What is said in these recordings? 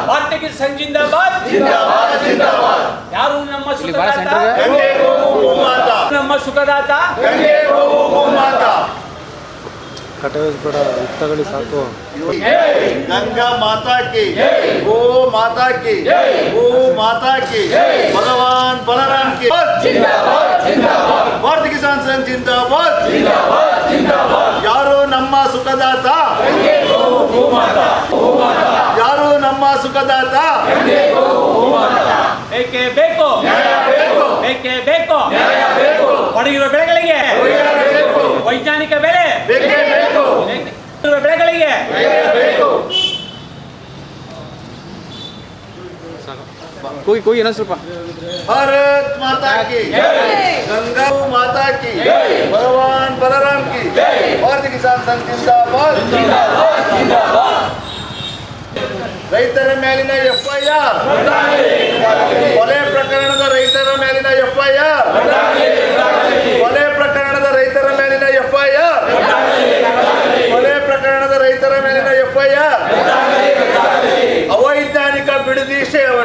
ಭಾರತೀಯ ಕಿಸಾನ್ ಜಿಂದಾಬಾದ್. ಯಾರು ನಮ್ಮ ಸುಖದಾತ? ನಮ್ಮ ಸುಖದಾತ ಕಟವೇಶ್ವರ ತಗಳಿ ಸಾಕು. गंगा माता की, गो माता की, गो माता की, भगवान बलराम की भारतीय किसान संघ जिंदाबाद. यारो नम्मा सुखदाತ, यारो नम्मा सुखदाತ. ಬೇಕೇ ಬೇಕು, ಬೇಕೇ ಬೇಕು. ಒಣಗಿರುವ ಬೆಳೆಗಳಿಗೆ ವೈಜ್ಞಾನಿಕ ಬೆಲೆ, ಬೆಳೆಗಳಿಗೆ कोई ना ಸ್ವಲ್ಪ. भारत माता की, गंगा माता की, भगवान बलराम की, भारतीय किसान संघ जिंदाबाद. ರೈತರ ಮೇಲಿನ ಎಫ್ಐಆರ್, ಕೊಲೆ ಪ್ರಕರಣದ ರೈತರ ಮೇಲಿನ ಎಫ್ಐಆರ್, ಕೊಲೆ ಪ್ರಕರಣದ ರೈತರ ಮೇಲಿನ ಎಫ್ಐಆರ್, ಕೊಲೆ ಪ್ರಕರಣದ ರೈತರ ಮೇಲಿನ ಎಫ್ಐಆರ್. ಅವೈಜ್ಞಾನಿಕ ಬಿಡದಿ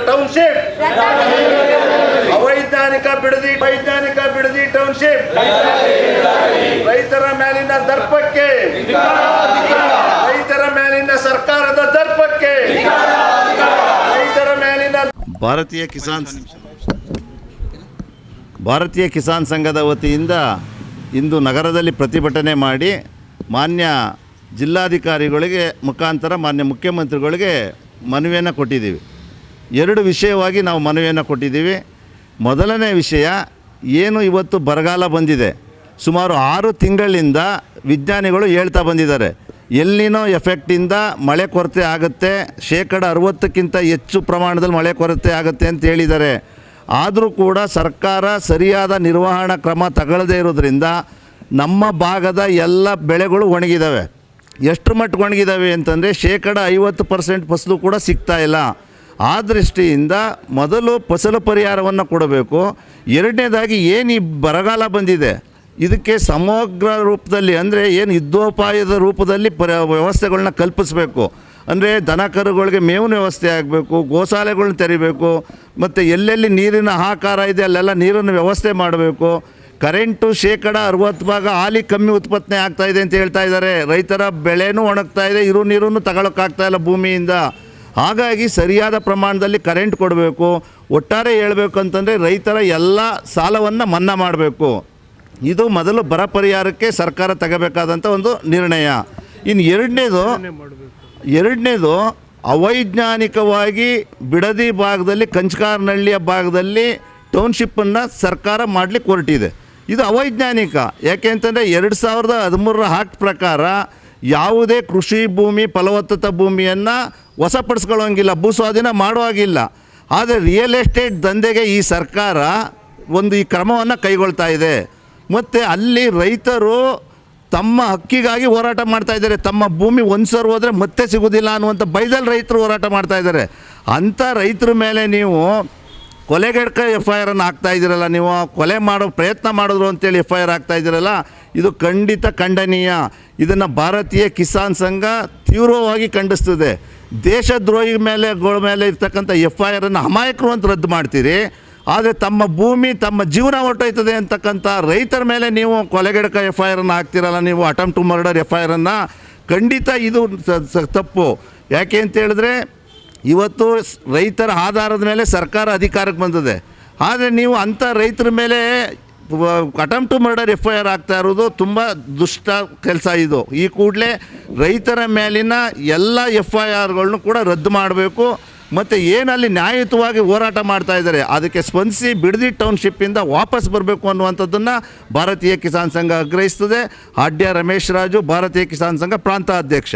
ಟೌನ್ಶಿಪ್, ಅವೈಜ್ಞಾನಿಕ ಬಿಡದಿ ಟೌನ್ಶಿಪ್, ರೈತರ ಮೇಲಿನ ದರ್ಪಕ್ಕೆ, ರೈತರ ಮೇಲಿನ ಸರ್ಕಾರದ ದರ್ಪಕ್ಕೆ, ರೈತರ ಮೇಲಿನ ಭಾರತೀಯ ಕಿಸಾನ್ ಸಂಘದ ವತಿಯಿಂದ ಇಂದು ನಗರದಲ್ಲಿ ಪ್ರತಿಭಟನೆ ಮಾಡಿ ಮಾನ್ಯ ಜಿಲ್ಲಾಧಿಕಾರಿಗಳಿಗೆ ಮುಖಾಂತರ ಮಾನ್ಯ ಮುಖ್ಯಮಂತ್ರಿಗಳಿಗೆ ಮನವಿಯನ್ನು ಕೊಟ್ಟಿದ್ದೀವಿ. ಎರಡು ವಿಷಯವಾಗಿ ನಾವು ಮನವಿಯನ್ನು ಕೊಟ್ಟಿದ್ದೀವಿ. ಮೊದಲನೇ ವಿಷಯ ಏನು, ಇವತ್ತು ಬರಗಾಲ ಬಂದಿದೆ. ಸುಮಾರು 6 ತಿಂಗಳಿಂದ ವಿಜ್ಞಾನಿಗಳು ಹೇಳ್ತಾ ಬಂದಿದ್ದಾರೆ ಎಲ್ನಿನೋ ಎಫೆಕ್ಟಿಂದ ಮಳೆ ಕೊರತೆ ಆಗುತ್ತೆ, 60% ಹೆಚ್ಚು ಪ್ರಮಾಣದಲ್ಲಿ ಮಳೆ ಕೊರತೆ ಆಗುತ್ತೆ ಅಂತ ಹೇಳಿದ್ದಾರೆ. ಆದರೂ ಕೂಡ ಸರ್ಕಾರ ಸರಿಯಾದ ನಿರ್ವಹಣಾ ಕ್ರಮ ತಗೊಳ್ಳದೇ ಇರೋದ್ರಿಂದ ನಮ್ಮ ಭಾಗದ ಎಲ್ಲ ಬೆಳೆಗಳು ಒಣಗಿದ್ದಾವೆ. ಎಷ್ಟು ಮಟ್ಟಿಗೆ ಒಣಗಿದ್ದಾವೆ ಅಂತಂದರೆ 50% ಫಸಲು ಕೂಡ ಸಿಗ್ತಾ ಇಲ್ಲ. ಆ ದೃಷ್ಟಿಯಿಂದ ಮೊದಲು ಫಸಲು ಪರಿಹಾರವನ್ನು ಕೊಡಬೇಕು. ಎರಡನೇದಾಗಿ ಏನು ಈ ಬರಗಾಲ ಬಂದಿದೆ ಇದಕ್ಕೆ ಸಮಗ್ರ ರೂಪದಲ್ಲಿ ಅಂದರೆ ಏನು ಯುದ್ಧೋಪಾಯದ ರೂಪದಲ್ಲಿ ವ್ಯವಸ್ಥೆಗಳನ್ನ ಕಲ್ಪಿಸಬೇಕು. ಅಂದರೆ ದನ ಕರುಗಳಿಗೆ ಮೇವಿನ ವ್ಯವಸ್ಥೆ ಆಗಬೇಕು, ಗೋಶಾಲೆಗಳನ್ನ ತೆರಿಬೇಕು, ಮತ್ತು ಎಲ್ಲೆಲ್ಲಿ ನೀರಿನ ಹಾಹಾಕಾರ ಇದೆ ಅಲ್ಲೆಲ್ಲ ನೀರನ್ನು ವ್ಯವಸ್ಥೆ ಮಾಡಬೇಕು. ಕರೆಂಟು 60% ಹಾಲಿ ಕಮ್ಮಿ ಉತ್ಪತ್ತಿ ಆಗ್ತಾಯಿದೆ ಅಂತ ಹೇಳ್ತಾ ಇದ್ದಾರೆ. ರೈತರ ಬೆಳೆನೂ ಒಣಗ್ತಾ ಇದೆ, ಇರೋ ನೀರನ್ನು ತಗೊಳಕ್ಕಾಗ್ತಾಯಿಲ್ಲ ಭೂಮಿಯಿಂದ. ಹಾಗಾಗಿ ಸರಿಯಾದ ಪ್ರಮಾಣದಲ್ಲಿ ಕರೆಂಟ್ ಕೊಡಬೇಕು. ಒಟ್ಟಾರೆ ಹೇಳಬೇಕು ಅಂತಂದರೆ ರೈತರ ಎಲ್ಲ ಸಾಲವನ್ನು ಮನ್ನಾ ಮಾಡಬೇಕು. ಇದು ಮೊದಲು ಬರ ಪರಿಹಾರಕ್ಕೆ ಸರ್ಕಾರ ತಗೋಬೇಕಾದಂಥ ಒಂದು ನಿರ್ಣಯ. ಇನ್ನು ಎರಡನೇದು ಅವೈಜ್ಞಾನಿಕವಾಗಿ ಬಿಡದಿ ಭಾಗದಲ್ಲಿ, ಕಂಚಕಾರನಹಳ್ಳಿಯ ಭಾಗದಲ್ಲಿ ಟೌನ್ಶಿಪ್ಪನ್ನು ಸರ್ಕಾರ ಮಾಡಲಿಕ್ಕೆ ಹೊರಟಿದೆ. ಇದು ಅವೈಜ್ಞಾನಿಕ. ಯಾಕೆ ಅಂತಂದರೆ 2013ರ ಆಕ್ಟ್ ಪ್ರಕಾರ ಯಾವುದೇ ಕೃಷಿ ಭೂಮಿ, ಫಲವತ್ತತೆ ಭೂಮಿಯನ್ನು ವಶಪಡಿಸ್ಕೊಳ್ಳೋಂಗಿಲ್ಲ, ಭೂಸ್ವಾಧೀನ ಮಾಡುವಾಗಿಲ್ಲ. ಆದರೆ ರಿಯಲ್ ಎಸ್ಟೇಟ್ ದಂಧೆಗೆ ಈ ಸರ್ಕಾರ ಈ ಕ್ರಮವನ್ನು ಕೈಗೊಳ್ತಾ ಇದೆ. ಮತ್ತು ಅಲ್ಲಿ ರೈತರು ತಮ್ಮ ಹಕ್ಕಿಗಾಗಿ ಹೋರಾಟ ಮಾಡ್ತಾಯಿದ್ದಾರೆ. ತಮ್ಮ ಭೂಮಿ ಒಂದು ಸರಿ ಹೋದರೆ ಮತ್ತೆ ಸಿಗೋದಿಲ್ಲ ಅನ್ನುವಂಥ ಭಯದಲ್ಲಿ ರೈತರು ಹೋರಾಟ ಮಾಡ್ತಾಯಿದ್ದಾರೆ. ಅಂಥ ರೈತರ ಮೇಲೆ ನೀವು ಕೊಲೆಗಡಕ FIR ಹಾಕ್ತಾಯಿದ್ದೀರಲ್ಲ, ನೀವು ಕೊಲೆ ಮಾಡೋ ಪ್ರಯತ್ನ ಮಾಡಿದ್ರು ಅಂತೇಳಿ FIR ಹಾಕ್ತಾಯಿದ್ದೀರಲ್ಲ, ಇದು ಖಂಡಿತ ಖಂಡನೀಯ. ಇದನ್ನು ಭಾರತೀಯ ಕಿಸಾನ್ ಸಂಘ ತೀವ್ರವಾಗಿ ಖಂಡಿಸ್ತದೆ. ದೇಶದ್ರೋಹಿ ಮೇಲೆ ಇರ್ತಕ್ಕಂಥ FIR ಅಮಾಯಕರು ಅಂತ ರದ್ದು ಮಾಡ್ತೀರಿ, ಆದರೆ ತಮ್ಮ ಭೂಮಿ, ತಮ್ಮ ಜೀವನ ಹೊರಟೋಯ್ತದೆ ಅಂತಕ್ಕಂಥ ರೈತರ ಮೇಲೆ ನೀವು ಕೊಲೆಗಡಕ FIR ಹಾಕ್ತಿರಲ್ಲ, ನೀವು ಅಟೆಂಪ್ಟ್ ಟು ಮರ್ಡರ್ FIR ಖಂಡಿತ ಇದು ತಪ್ಪು. ಯಾಕೆ ಅಂತ ಹೇಳಿದ್ರೆ ಇವತ್ತು ರೈತರ ಆಧಾರದ ಮೇಲೆ ಸರ್ಕಾರ ಅಧಿಕಾರಕ್ಕೆ ಬಂದಿದೆ. ಆದರೆ ನೀವು ಅಂಥ ರೈತರ ಮೇಲೆ ಅಟೆಂಪ್ಟ್ ಟು ಮರ್ಡರ್ FIR ಆಗ್ತಾ ಇರೋದು ತುಂಬ ದುಷ್ಟ ಕೆಲಸ. ಇದು ಈ ಕೂಡಲೇ ರೈತರ ಮೇಲಿನ ಎಲ್ಲ FIRಗಳನ್ನು ಕೂಡ ರದ್ದು ಮಾಡಬೇಕು. ಮತ್ತು ಏನಲ್ಲಿ ನ್ಯಾಯಯುತವಾಗಿ ಹೋರಾಟ ಮಾಡ್ತಾ ಇದ್ದಾರೆ ಅದಕ್ಕೆ ಸ್ಪಂದಿಸಿ ಬಿಡದಿ ಟೌನ್ಶಿಪ್ಪಿಂದ ವಾಪಸ್ ಬರಬೇಕು ಅನ್ನುವಂಥದ್ದನ್ನು ಭಾರತೀಯ ಕಿಸಾನ್ ಸಂಘ ಆಗ್ರಹಿಸ್ತದೆ. ಆಡ್ಯ ರಮೇಶ್ ರಾಜು, ಭಾರತೀಯ ಕಿಸಾನ್ ಸಂಘ ಪ್ರಾಂತ ಅಧ್ಯಕ್ಷ.